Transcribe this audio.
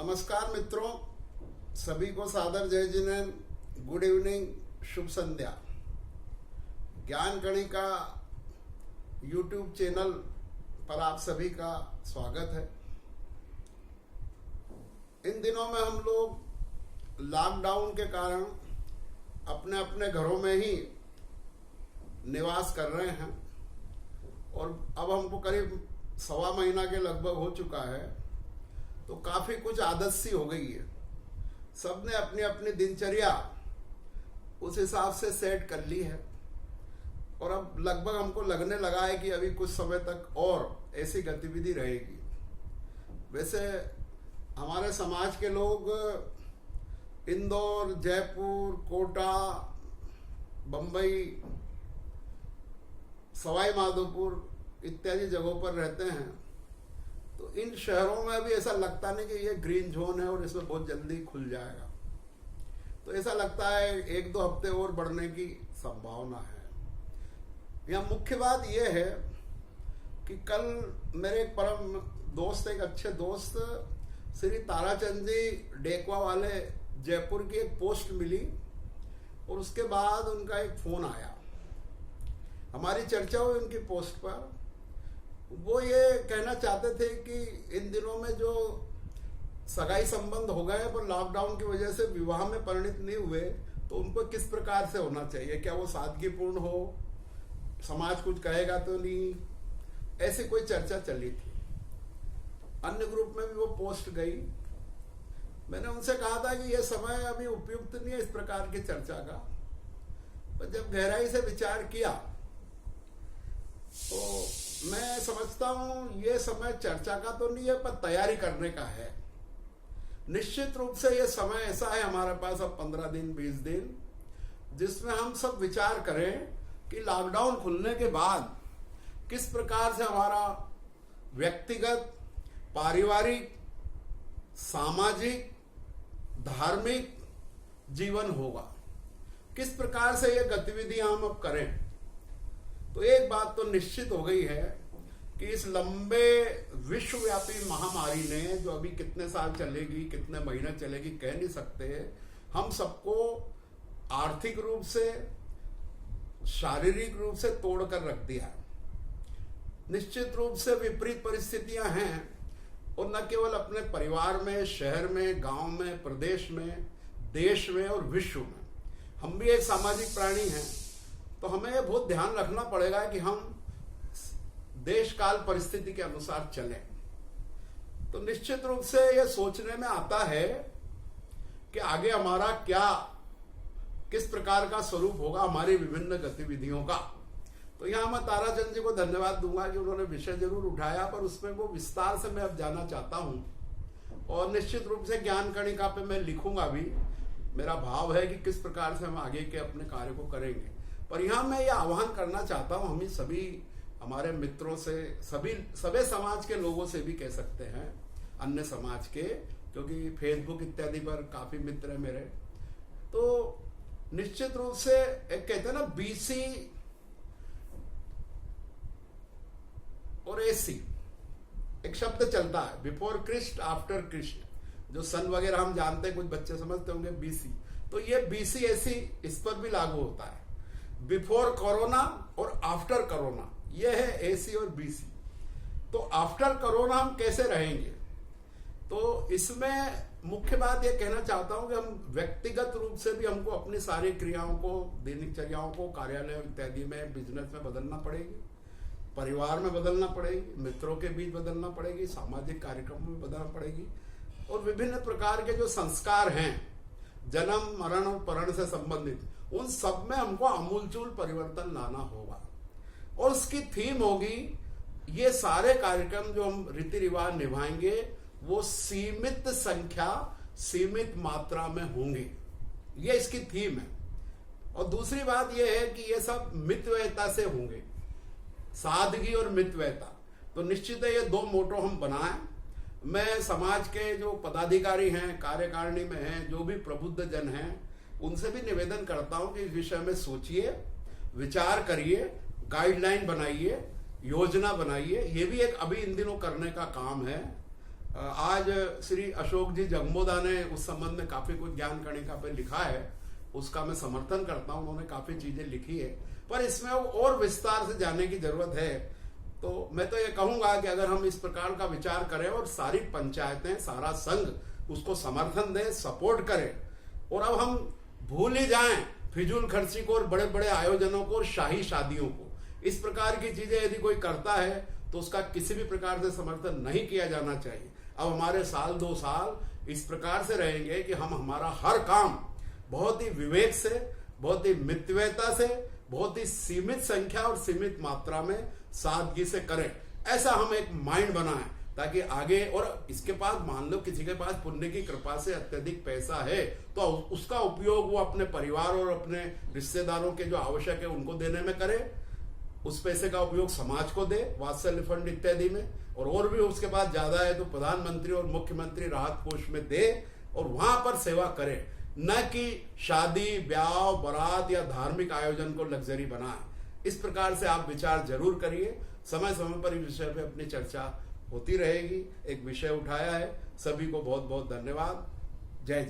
नमस्कार मित्रों, सभी को सादर जय जिनेन, गुड इवनिंग, शुभ संध्या। ज्ञान कणिका यूट्यूब चैनल पर आप सभी का स्वागत है। इन दिनों में हम लोग लॉकडाउन के कारण अपने अपने घरों में ही निवास कर रहे हैं और अब हमको करीब 1.25 महीना के लगभग हो चुका है, तो काफी कुछ आदत सी हो गई है। सबने अपनी अपनी दिनचर्या उस हिसाब से सेट कर ली है और अब लगभग हमको लगने लगा है कि अभी कुछ समय तक और ऐसी गतिविधि रहेगी। वैसे हमारे समाज के लोग इंदौर, जयपुर, कोटा, बंबई, सवाई माधोपुर इत्यादि जगहों पर रहते हैं, तो इन शहरों में भी ऐसा लगता नहीं कि ये ग्रीन जोन है और इसमें बहुत जल्दी खुल जाएगा। तो ऐसा लगता है 1-2 हफ्ते और बढ़ने की संभावना है। यहाँ मुख्य बात यह है कि कल मेरे एक परम दोस्त, एक अच्छे दोस्त श्री ताराचंद जी डेकवा वाले जयपुर की एक पोस्ट मिली और उसके बाद उनका एक फोन आया। हमारी चर्चा हुई उनकी पोस्ट पर। वो ये कहना चाहते थे कि इन दिनों में जो सगाई संबंध हो गए पर लॉकडाउन की वजह से विवाह में परिणित नहीं हुए, तो उनको किस प्रकार से होना चाहिए, क्या वो सादगीपूर्ण हो, समाज कुछ कहेगा तो नहीं, ऐसी कोई चर्चा चली थी। अन्य ग्रुप में भी वो पोस्ट गई। मैंने उनसे कहा था कि यह समय अभी उपयुक्त नहीं है इस प्रकार की चर्चा का, पर जब गहराई से विचार किया तो मैं समझता हूं ये समय चर्चा का तो नहीं है, पर तैयारी करने का है। निश्चित रूप से ये समय ऐसा है हमारे पास अब 15 दिन 20 दिन, जिसमें हम सब विचार करें कि लॉकडाउन खुलने के बाद किस प्रकार से हमारा व्यक्तिगत, पारिवारिक, सामाजिक, धार्मिक जीवन होगा, किस प्रकार से ये गतिविधियां हम अब करें। तो एक बात तो निश्चित हो गई है कि इस लंबे विश्वव्यापी महामारी ने, जो अभी कितने साल चलेगी, कितने महीने चलेगी कह नहीं सकते, हम सबको आर्थिक रूप से, शारीरिक रूप से तोड़कर रख दिया है। निश्चित रूप से विपरीत परिस्थितियां हैं और न केवल अपने परिवार में, शहर में, गांव में, प्रदेश में, देश में और विश्व में। हम भी एक सामाजिक प्राणी हैं, तो हमें यह बहुत ध्यान रखना पड़ेगा कि हम देश काल परिस्थिति के अनुसार चलें। तो निश्चित रूप से यह सोचने में आता है कि आगे हमारा क्या, किस प्रकार का स्वरूप होगा हमारी विभिन्न गतिविधियों का। तो यहां मैं ताराचंद जी को धन्यवाद दूंगा कि उन्होंने विषय जरूर उठाया, पर उसमें वो विस्तार से मैं अब जाना चाहता हूं और निश्चित रूप से ज्ञान कणिका पे मैं लिखूंगा भी। मेरा भाव है कि किस प्रकार से हम आगे के अपने कार्य को करेंगे। पर यहां मैं ये आह्वान करना चाहता हूं, हम सभी हमारे मित्रों से, सभी समाज के लोगों से भी कह सकते हैं, अन्य समाज के, क्योंकि फेसबुक इत्यादि पर काफी मित्र हैं मेरे। तो निश्चित रूप से एक कहते हैं ना, बीसी और एसी एक शब्द चलता है, बिफोर क्रिस्ट, आफ्टर क्रिस्ट। जो सन वगैरह हम जानते हैं, कुछ बच्चे समझते होंगे बीसी, तो ये बीसी एसी इस पर भी लागू होता है। बिफोर कोरोना और आफ्टर कोरोना, ये है एसी और बीसी। तो आफ्टर कोरोना हम कैसे रहेंगे, तो इसमें मुख्य बात ये कहना चाहता हूं कि हम व्यक्तिगत रूप से भी हमको अपनी सारी क्रियाओं को, दिनचर्याओं को, कार्यालय इत्यादि में, बिजनेस में बदलना पड़ेगी, परिवार में बदलना पड़ेगी, मित्रों के बीच बदलना पड़ेगी, सामाजिक कार्यक्रमों में बदलना पड़ेगी, और विभिन्न प्रकार के जो संस्कार हैं जन्म, मरण और परण से संबंधित, उन सब में हमको आमूलचूल परिवर्तन लाना होगा। और उसकी थीम होगी, ये सारे कार्यक्रम जो हम रीति रिवाज निभाएंगे वो सीमित संख्या, सीमित मात्रा में होंगे, ये इसकी थीम है। और दूसरी बात यह है कि ये सब मितव्ययता से होंगे, सादगी और मितव्ययता। तो निश्चित है ये 2 मोटो हम बनाएं। मैं समाज के जो पदाधिकारी हैं, कार्यकारिणी में हैं, जो भी प्रबुद्ध जन हैं, उनसे भी निवेदन करता हूं कि इस विषय में सोचिए, विचार करिए, गाइडलाइन बनाइए, योजना बनाइए। ये भी एक अभी इन दिनों करने का काम है। आज श्री अशोक जी जगमोदा ने उस संबंध में काफी कुछ ज्ञान कणिका पे लिखा है, उसका मैं समर्थन करता हूं। उन्होंने काफी चीजें लिखी है, पर इसमें और विस्तार से जानने की जरूरत है। तो मैं तो ये कहूंगा कि अगर हम इस प्रकार का विचार करें और सारी पंचायतें, सारा संघ उसको समर्थन दें, सपोर्ट करें, और अब हम भूल ही जाएं फिजूल खर्ची को और बड़े बड़े आयोजनों को और शाही शादियों को। इस प्रकार की चीजें यदि कोई करता है तो उसका किसी भी प्रकार से समर्थन नहीं किया जाना चाहिए। अब हमारे साल 2 साल इस प्रकार से रहेंगे कि हम हमारा हर काम बहुत ही विवेक से, बहुत ही मितव्ययता से, बहुत ही सीमित संख्या और सीमित मात्रा में सादगी से करें। ऐसा हम एक माइंड बनाएं ताकि आगे, और इसके पास मान लो किसी के पास पुण्य की कृपा से अत्यधिक पैसा है तो उसका उपयोग वो अपने परिवार और अपने रिश्तेदारों के जो आवश्यक है उनको देने में करे। उस पैसे का उपयोग समाज को दे, वात्सल्य फंड इत्यादि में, और भी उसके बाद ज्यादा है तो प्रधानमंत्री और मुख्यमंत्री राहत कोष में दे और वहां पर सेवा करे, न कि शादी, ब्याह, बारात या धार्मिक आयोजन को लग्जरी बनाए। इस प्रकार से आप विचार जरूर करिए। समय समय पर इस विषय पे अपनी चर्चा होती रहेगी। एक विषय उठाया है। सभी को बहुत बहुत धन्यवाद। जय जय।